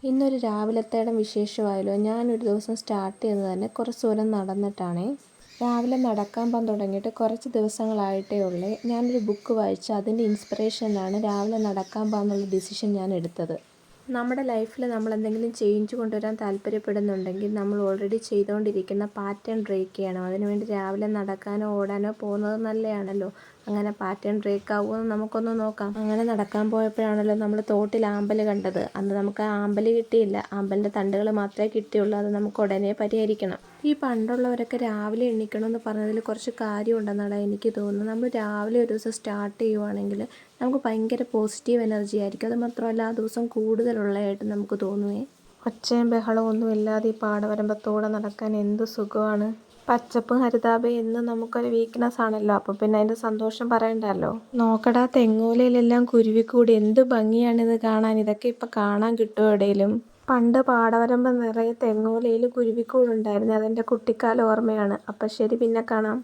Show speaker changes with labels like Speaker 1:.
Speaker 1: ഇന്നൊരു രാവിലത്തേടം വിശേഷമായല്ലോ. ഞാനൊരു ദിവസം സ്റ്റാർട്ട് ചെയ്യുന്നത് തന്നെ കുറച്ച് ദൂരം നടന്നിട്ടാണേ. രാവിലെ നടക്കാൻ പോകാൻ തുടങ്ങിയിട്ട് കുറച്ച് ദിവസങ്ങളായിട്ടേ ഉള്ളൂ. ഞാനൊരു ബുക്ക് വായിച്ച് അതിൻ്റെ ഇൻസ്പിറേഷനിലാണ് രാവിലെ നടക്കാൻ പോകാമെന്നുള്ള ഡിസിഷൻ ഞാൻ എടുത്തത്. നമ്മുടെ ലൈഫിൽ നമ്മൾ എന്തെങ്കിലും ചേഞ്ച് കൊണ്ടുവരാൻ താല്പര്യപ്പെടുന്നുണ്ടെങ്കിൽ നമ്മൾ ഓൾറെഡി ചെയ്തുകൊണ്ടിരിക്കുന്ന പാറ്റേൺ ബ്രേക്ക് ചെയ്യണം. അതിനുവേണ്ടി രാവിലെ നടക്കാനോ ഓടാനോ പോകുന്നത് നല്ലതാണല്ലോ. അങ്ങനെ പാറ്റേൺ ബ്രേക്ക് ആവുമെന്ന് നമുക്കൊന്ന് നോക്കാം. അങ്ങനെ നടക്കാൻ പോയപ്പോഴാണല്ലോ നമ്മൾ തോട്ടിൽ ആമ്പൽ കണ്ടത്. അന്ന് നമുക്ക് ആ ആമ്പൽ കിട്ടിയില്ല. ആമ്പലിൻ്റെ തണ്ടുകൾ മാത്രമേ കിട്ടിയുള്ളൂ. അത് നമുക്ക് ഉടനെ പരിഹരിക്കണം. ഈ പണ്ടുള്ളവരൊക്കെ രാവിലെ എണീക്കണമെന്ന് പറഞ്ഞതിൽ കുറച്ച് കാര്യമുണ്ടെന്നാണ് എനിക്ക് തോന്നുന്നത്. നമ്മൾ രാവിലെ ഒരു ദിവസം സ്റ്റാർട്ട് ചെയ്യുവാണെങ്കിൽ നമുക്ക് ഭയങ്കര പോസിറ്റീവ് എനർജി ആയിരിക്കും. അത് മാത്രമല്ല ആ ദിവസം കൂടുതലുള്ളതായിട്ട് നമുക്ക് തോന്നുവേ. ഒച്ചയും ബഹളവും ഒന്നും ഇല്ലാതെ ഈ പാടവരമ്പത്തൂടെ നടക്കാൻ എന്ത് സുഖമാണ്. പച്ചപ്പും ഹരിതാപയും എന്നും നമുക്കൊരു വീക്ക്നെസ് ആണല്ലോ. അപ്പോൾ പിന്നെ അതിൻ്റെ സന്തോഷം പറയണ്ടല്ലോ. നോക്കടാ, തെങ്ങോലയിലെല്ലാം കുരുവിക്കൂടി. എന്ത് ഭംഗിയാണിത് കാണാൻ. ഇതൊക്കെ ഇപ്പം കാണാൻ കിട്ടുമോ എവിടെയെങ്കിലും? പണ്ട് പാടവരമ്പ് നിറയെ തെങ്ങോലയിൽ കുരുവിക്കൂടുണ്ടായിരുന്നു. അതെൻ്റെ കുട്ടിക്കാല ഓർമ്മയാണ്. അപ്പം ശരി, പിന്നെ കാണാം.